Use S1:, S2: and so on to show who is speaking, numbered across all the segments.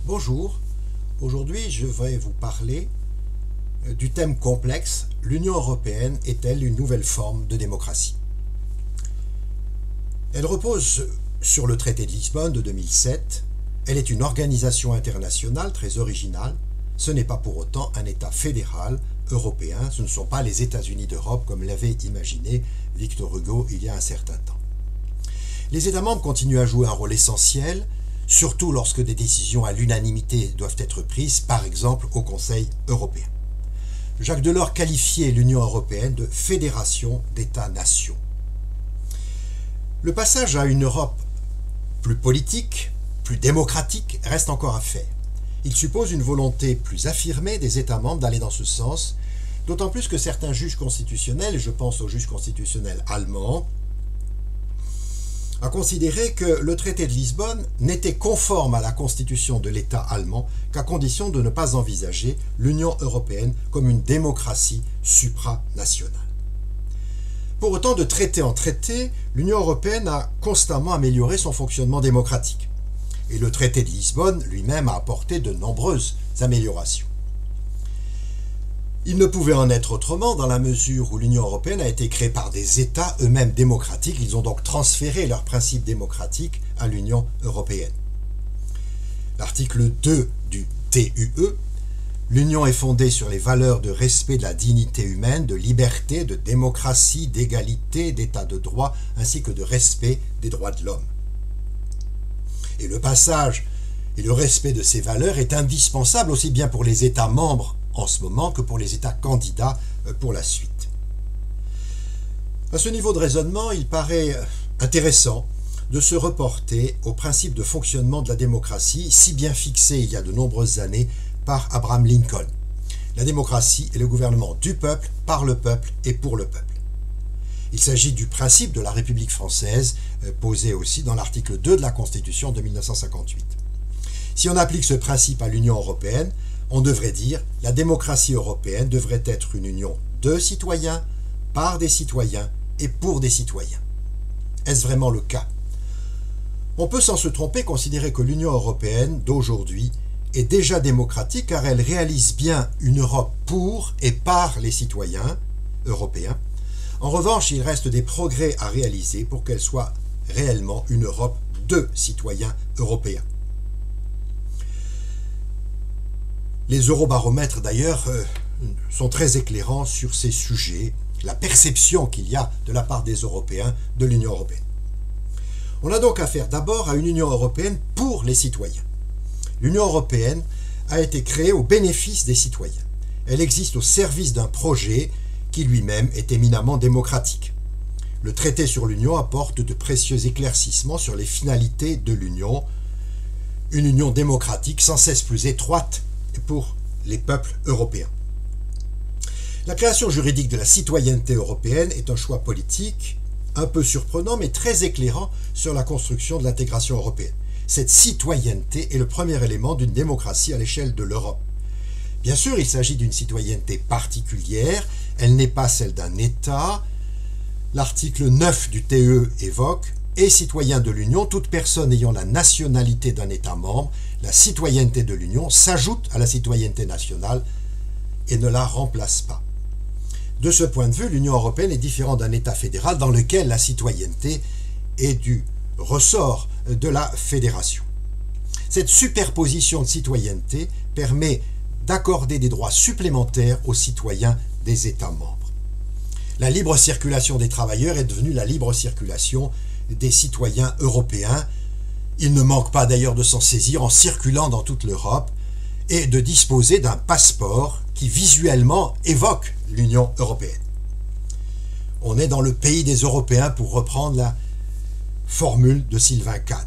S1: Bonjour, aujourd'hui je vais vous parler du thème complexe « L'Union européenne est-elle une nouvelle forme de démocratie ?» Elle repose sur le traité de Lisbonne de 2007, elle est une organisation internationale très originale, ce n'est pas pour autant un État fédéral européen, ce ne sont pas les États-Unis d'Europe comme l'avait imaginé Victor Hugo il y a un certain temps. Les États membres continuent à jouer un rôle essentiel, surtout lorsque des décisions à l'unanimité doivent être prises, par exemple au Conseil européen. Jacques Delors qualifiait l'Union européenne de fédération d'États-nations. Le passage à une Europe plus politique, plus démocratique, reste encore à faire. Il suppose une volonté plus affirmée des États membres d'aller dans ce sens, d'autant plus que certains juges constitutionnels, et je pense aux juges constitutionnels allemands, a considéré que le traité de Lisbonne n'était conforme à la constitution de l'État allemand qu'à condition de ne pas envisager l'Union européenne comme une démocratie supranationale. Pour autant, de traité en traité, l'Union européenne a constamment amélioré son fonctionnement démocratique. Et le traité de Lisbonne lui-même a apporté de nombreuses améliorations. Il ne pouvait en être autrement dans la mesure où l'Union européenne a été créée par des États eux-mêmes démocratiques. Ils ont donc transféré leurs principes démocratiques à l'Union européenne. L'article 2 du TUE, l'Union est fondée sur les valeurs de respect de la dignité humaine, de liberté, de démocratie, d'égalité, d'état de droit, ainsi que de respect des droits de l'homme. Et le passage et le respect de ces valeurs est indispensable aussi bien pour les États membres en ce moment que pour les États candidats pour la suite. À ce niveau de raisonnement, il paraît intéressant de se reporter au principe de fonctionnement de la démocratie, si bien fixé il y a de nombreuses années par Abraham Lincoln. La démocratie est le gouvernement du peuple, par le peuple et pour le peuple. Il s'agit du principe de la République française, posé aussi dans l'article 2 de la Constitution de 1958. Si on applique ce principe à l'Union européenne, on devrait dire « la démocratie européenne devrait être une union de citoyens, par des citoyens et pour des citoyens ». Est-ce vraiment le cas? On peut sans se tromper considérer que l'Union européenne d'aujourd'hui est déjà démocratique car elle réalise bien une Europe pour et par les citoyens européens. En revanche, il reste des progrès à réaliser pour qu'elle soit réellement une Europe de citoyens européens. Les eurobaromètres, d'ailleurs, sont très éclairants sur ces sujets, la perception qu'il y a de la part des Européens de l'Union européenne. On a donc affaire d'abord à une Union européenne pour les citoyens. L'Union européenne a été créée au bénéfice des citoyens. Elle existe au service d'un projet qui lui-même est éminemment démocratique. Le traité sur l'Union apporte de précieux éclaircissements sur les finalités de l'Union, une union démocratique sans cesse plus étroite pour les peuples européens. La création juridique de la citoyenneté européenne est un choix politique un peu surprenant mais très éclairant sur la construction de l'intégration européenne. Cette citoyenneté est le premier élément d'une démocratie à l'échelle de l'Europe. Bien sûr, il s'agit d'une citoyenneté particulière, elle n'est pas celle d'un État. L'article 9 du TE évoque « et citoyen de l'Union, toute personne ayant la nationalité d'un État membre, la citoyenneté de l'Union s'ajoute à la citoyenneté nationale et ne la remplace pas. » De ce point de vue, l'Union européenne est différente d'un État fédéral dans lequel la citoyenneté est du ressort de la fédération. Cette superposition de citoyenneté permet d'accorder des droits supplémentaires aux citoyens des États membres. La libre circulation des travailleurs est devenue la libre circulation des citoyens européens. Il ne manque pas d'ailleurs de s'en saisir en circulant dans toute l'Europe et de disposer d'un passeport qui visuellement évoque l'Union européenne. On est dans le pays des Européens pour reprendre la formule de Sylvain Kahn.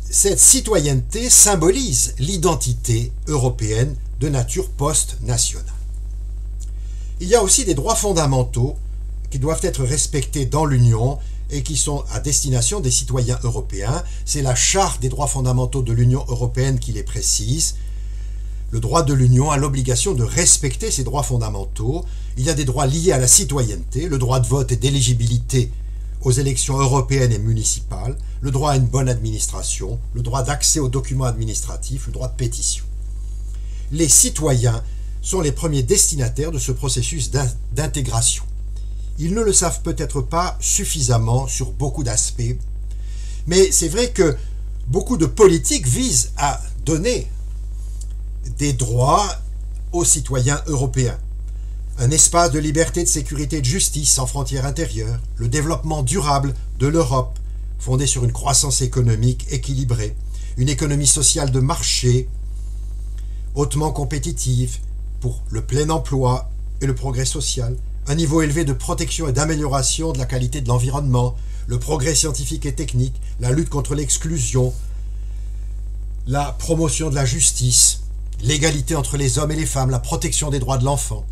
S1: Cette citoyenneté symbolise l'identité européenne de nature post-nationale. Il y a aussi des droits fondamentaux qui doivent être respectés dans l'Union et qui sont à destination des citoyens européens. C'est la Charte des droits fondamentaux de l'Union européenne qui les précise. Le droit de l'Union a l'obligation de respecter ces droits fondamentaux. Il y a des droits liés à la citoyenneté, le droit de vote et d'éligibilité aux élections européennes et municipales, le droit à une bonne administration, le droit d'accès aux documents administratifs, le droit de pétition. Les citoyens sont les premiers destinataires de ce processus d'intégration. Ils ne le savent peut-être pas suffisamment sur beaucoup d'aspects, mais c'est vrai que beaucoup de politiques visent à donner des droits aux citoyens européens. Un espace de liberté, de sécurité et de justice sans frontières intérieures, le développement durable de l'Europe, fondé sur une croissance économique équilibrée, une économie sociale de marché, hautement compétitive, pour le plein emploi et le progrès social, un niveau élevé de protection et d'amélioration de la qualité de l'environnement, le progrès scientifique et technique, la lutte contre l'exclusion, la promotion de la justice, l'égalité entre les hommes et les femmes, la protection des droits de l'enfant.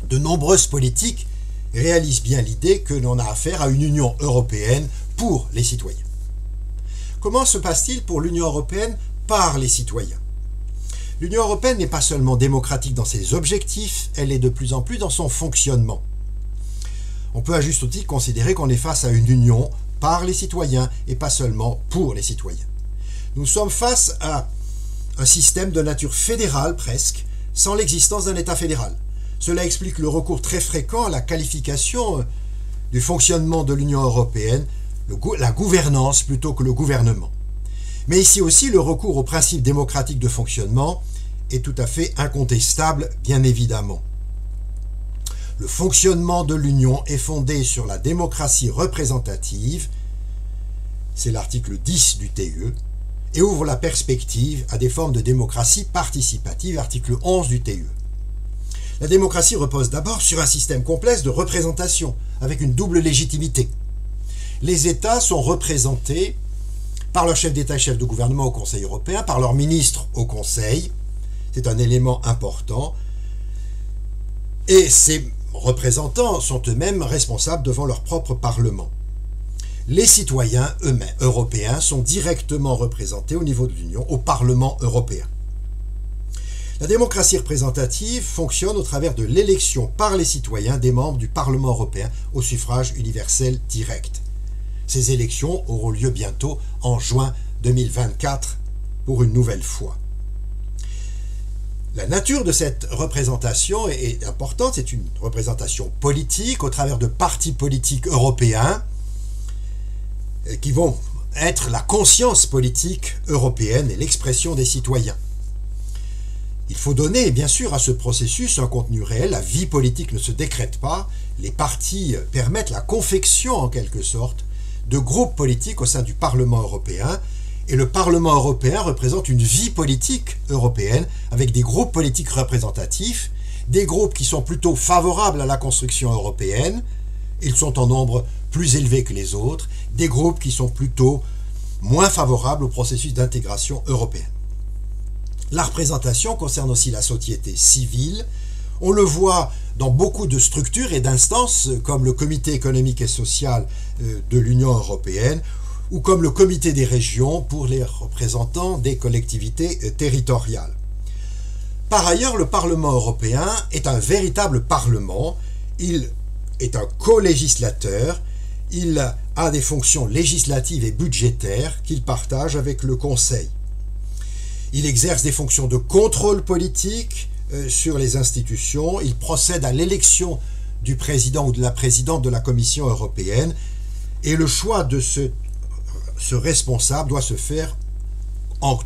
S1: De nombreuses politiques réalisent bien l'idée que l'on a affaire à une Union européenne pour les citoyens. Comment se passe-t-il pour l'Union européenne par les citoyens? L'Union européenne n'est pas seulement démocratique dans ses objectifs, elle est de plus en plus dans son fonctionnement. On peut à juste titre considérer qu'on est face à une union par les citoyens et pas seulement pour les citoyens. Nous sommes face à un système de nature fédérale presque, sans l'existence d'un État fédéral. Cela explique le recours très fréquent à la qualification du fonctionnement de l'Union européenne, la gouvernance plutôt que le gouvernement. Mais ici aussi, le recours au principe démocratique de fonctionnement est tout à fait incontestable, bien évidemment. Le fonctionnement de l'Union est fondé sur la démocratie représentative, c'est l'article 10 du TUE, et ouvre la perspective à des formes de démocratie participative, article 11 du TUE. La démocratie repose d'abord sur un système complexe de représentation, avec une double légitimité. Les États sont représentés par leur chef d'État et chef de gouvernement au Conseil européen, par leurs ministres au Conseil, c'est un élément important, et ces représentants sont eux-mêmes responsables devant leur propre Parlement. Les citoyens eux-mêmes européens sont directement représentés au niveau de l'Union, au Parlement européen. La démocratie représentative fonctionne au travers de l'élection par les citoyens des membres du Parlement européen au suffrage universel direct. Ces élections auront lieu bientôt en juin 2024 pour une nouvelle fois. La nature de cette représentation est importante, c'est une représentation politique au travers de partis politiques européens qui vont être la conscience politique européenne et l'expression des citoyens. Il faut donner, bien sûr, à ce processus un contenu réel. La vie politique ne se décrète pas. Les partis permettent la confection, en quelque sorte, de groupes politiques au sein du Parlement européen. Et le Parlement européen représente une vie politique européenne avec des groupes politiques représentatifs, des groupes qui sont plutôt favorables à la construction européenne. Ils sont en nombre plus élevé que les autres, des groupes qui sont plutôt moins favorables au processus d'intégration européenne. La représentation concerne aussi la société civile. On le voit dans beaucoup de structures et d'instances comme le Comité économique et social de l'Union européenne ou comme le Comité des régions pour les représentants des collectivités territoriales. Par ailleurs, le Parlement européen est un véritable parlement. Il est un co-législateur. Il a des fonctions législatives et budgétaires qu'il partage avec le Conseil. Il exerce des fonctions de contrôle politique sur les institutions. Il procède à l'élection du président ou de la présidente de la Commission européenne. Et le choix de ce responsable doit se faire en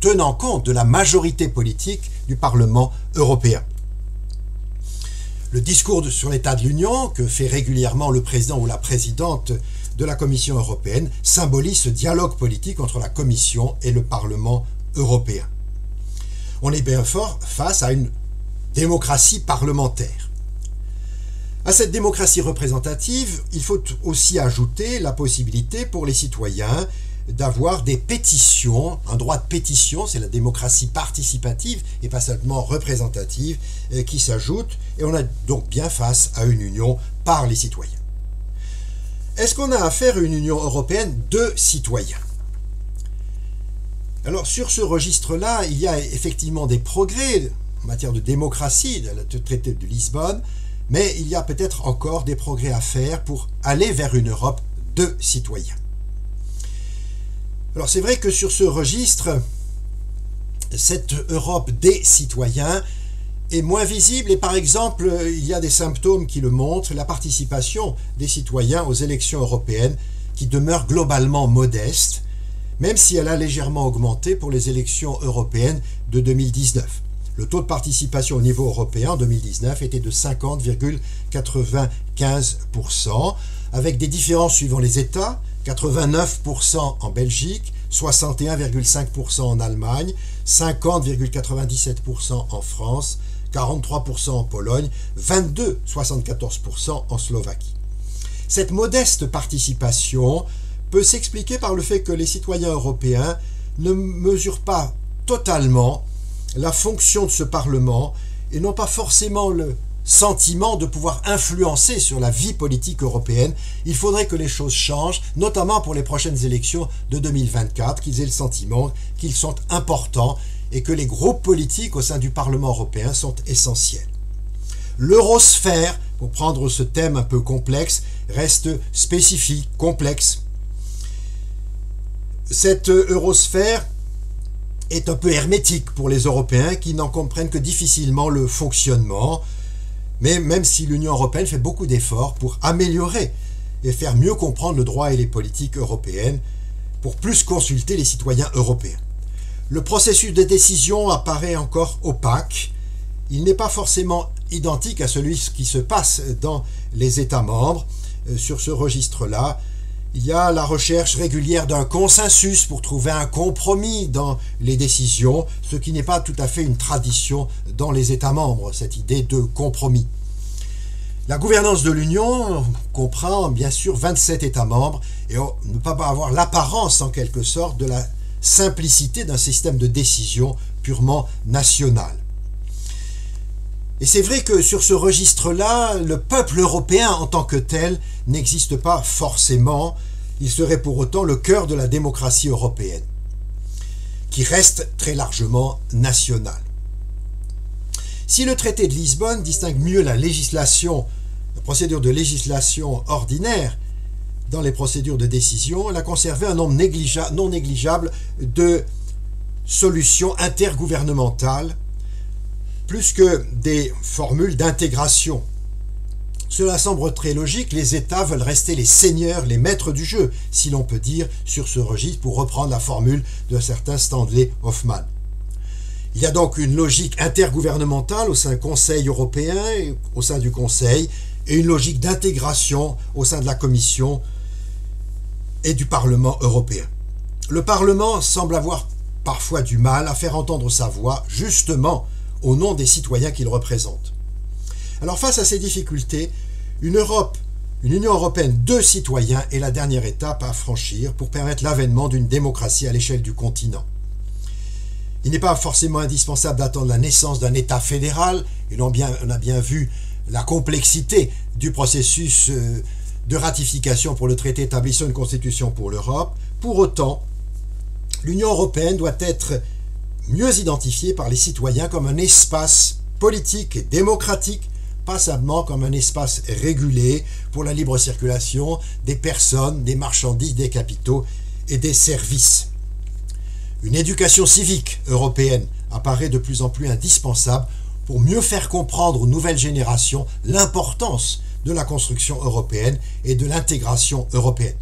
S1: tenant compte de la majorité politique du Parlement européen. Le discours sur l'état de l'Union, que fait régulièrement le président ou la présidente de la Commission européenne, symbolise ce dialogue politique entre la Commission et le Parlement européen. On est bien fort face à une démocratie parlementaire. À cette démocratie représentative, il faut aussi ajouter la possibilité pour les citoyens d'avoir des pétitions, un droit de pétition, c'est la démocratie participative et pas seulement représentative qui s'ajoute, et on est donc bien face à une union par les citoyens. Est-ce qu'on a affaire à une Union européenne de citoyens? Alors sur ce registre-là, il y a effectivement des progrès en matière de démocratie, le traité de Lisbonne, mais il y a peut-être encore des progrès à faire pour aller vers une Europe de citoyens. Alors c'est vrai que sur ce registre, cette Europe des citoyens est moins visible et par exemple, il y a des symptômes qui le montrent, la participation des citoyens aux élections européennes qui demeure globalement modeste, même si elle a légèrement augmenté pour les élections européennes de 2019. Le taux de participation au niveau européen en 2019 était de 50,95%, avec des différences suivant les États, 89% en Belgique, 61,5% en Allemagne, 50,97% en France, 43% en Pologne, 22,74% en Slovaquie. Cette modeste participation peut s'expliquer par le fait que les citoyens européens ne mesurent pas totalement la fonction de ce Parlement et n'ont pas forcément le sentiment de pouvoir influencer sur la vie politique européenne. Il faudrait que les choses changent, notamment pour les prochaines élections de 2024, qu'ils aient le sentiment qu'ils sont importants et que les groupes politiques au sein du Parlement européen sont essentiels. L'eurosphère, pour prendre ce thème un peu complexe, reste spécifique, complexe. Cette eurosphère est un peu hermétique pour les Européens qui n'en comprennent que difficilement le fonctionnement, mais même si l'Union européenne fait beaucoup d'efforts pour améliorer et faire mieux comprendre le droit et les politiques européennes, pour plus consulter les citoyens européens. Le processus de décision apparaît encore opaque. Il n'est pas forcément identique à celui qui se passe dans les États membres. Sur ce registre-là, il y a la recherche régulière d'un consensus pour trouver un compromis dans les décisions, ce qui n'est pas tout à fait une tradition dans les États membres, cette idée de compromis. La gouvernance de l'Union comprend bien sûr 27 États membres et on ne peut pas avoir l'apparence en quelque sorte de la simplicité d'un système de décision purement national. Et c'est vrai que sur ce registre-là, le peuple européen en tant que tel n'existe pas forcément. Il serait pour autant le cœur de la démocratie européenne, qui reste très largement nationale. Si le traité de Lisbonne distingue mieux la procédure de législation ordinaire dans les procédures de décision, elle a conservé un nombre non négligeable de solutions intergouvernementales, plus que des formules d'intégration. Cela semble très logique, les États veulent rester les seigneurs, les maîtres du jeu, si l'on peut dire, sur ce registre, pour reprendre la formule de certain Stanley Hoffmann. Il y a donc une logique intergouvernementale au sein du Conseil européen, au sein du Conseil, et une logique d'intégration au sein de la Commission et du Parlement européen. Le Parlement semble avoir parfois du mal à faire entendre sa voix, justement, au nom des citoyens qu'il représente. Alors face à ces difficultés, une Union européenne de citoyens est la dernière étape à franchir pour permettre l'avènement d'une démocratie à l'échelle du continent. Il n'est pas forcément indispensable d'attendre la naissance d'un État fédéral, et on a bien vu la complexité du processus de ratification pour le traité établissant une constitution pour l'Europe. Pour autant, l'Union européenne doit être mieux identifiée par les citoyens comme un espace politique et démocratique, pas seulement comme un espace régulé pour la libre circulation des personnes, des marchandises, des capitaux et des services. Une éducation civique européenne apparaît de plus en plus indispensable pour mieux faire comprendre aux nouvelles générations l'importance de la construction européenne et de l'intégration européenne.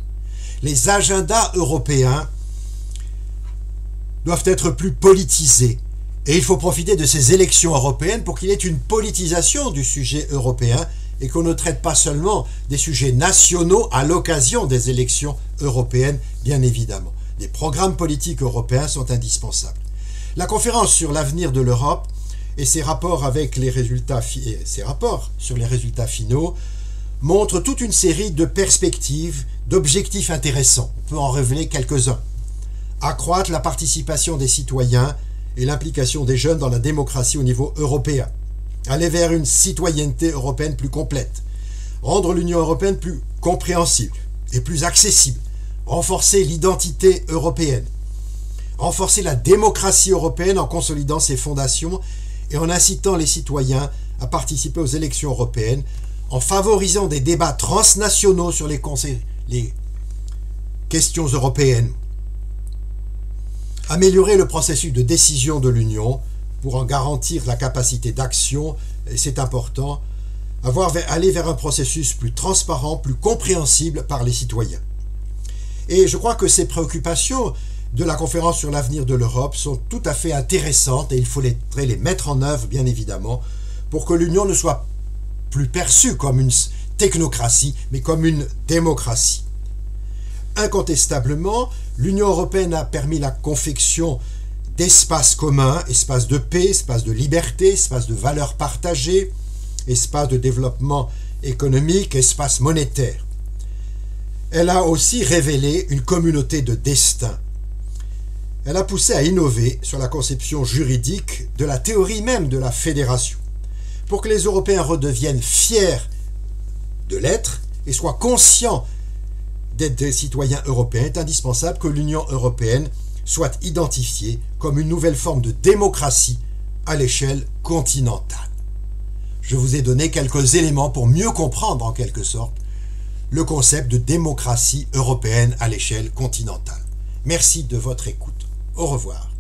S1: Les agendas européens doivent être plus politisés. Et il faut profiter de ces élections européennes pour qu'il y ait une politisation du sujet européen et qu'on ne traite pas seulement des sujets nationaux à l'occasion des élections européennes, bien évidemment. Des programmes politiques européens sont indispensables. La conférence sur l'avenir de l'Europe et ses rapports sur les résultats finaux montrent toute une série de perspectives, d'objectifs intéressants. On peut en révéler quelques-uns. Accroître la participation des citoyens et l'implication des jeunes dans la démocratie au niveau européen. Aller vers une citoyenneté européenne plus complète. Rendre l'Union européenne plus compréhensible et plus accessible. Renforcer l'identité européenne. Renforcer la démocratie européenne en consolidant ses fondations et en incitant les citoyens à participer aux élections européennes en favorisant des débats transnationaux sur les questions européennes. Améliorer le processus de décision de l'Union pour en garantir la capacité d'action, et c'est important, aller vers un processus plus transparent, plus compréhensible par les citoyens. Et je crois que ces préoccupations de la conférence sur l'avenir de l'Europe sont tout à fait intéressantes et il faudrait les mettre en œuvre, bien évidemment, pour que l'Union ne soit plus perçue comme une technocratie, mais comme une démocratie. Incontestablement, l'Union européenne a permis la confection d'espaces communs, espaces de paix, espaces de liberté, espaces de valeurs partagées, espaces de développement économique, espaces monétaires. Elle a aussi révélé une communauté de destin. Elle a poussé à innover sur la conception juridique de la théorie même de la fédération. Pour que les Européens redeviennent fiers de l'être et soient conscients d'être des citoyens européens, il est indispensable que l'Union européenne soit identifiée comme une nouvelle forme de démocratie à l'échelle continentale. Je vous ai donné quelques éléments pour mieux comprendre en quelque sorte le concept de démocratie européenne à l'échelle continentale. Merci de votre écoute. Au revoir.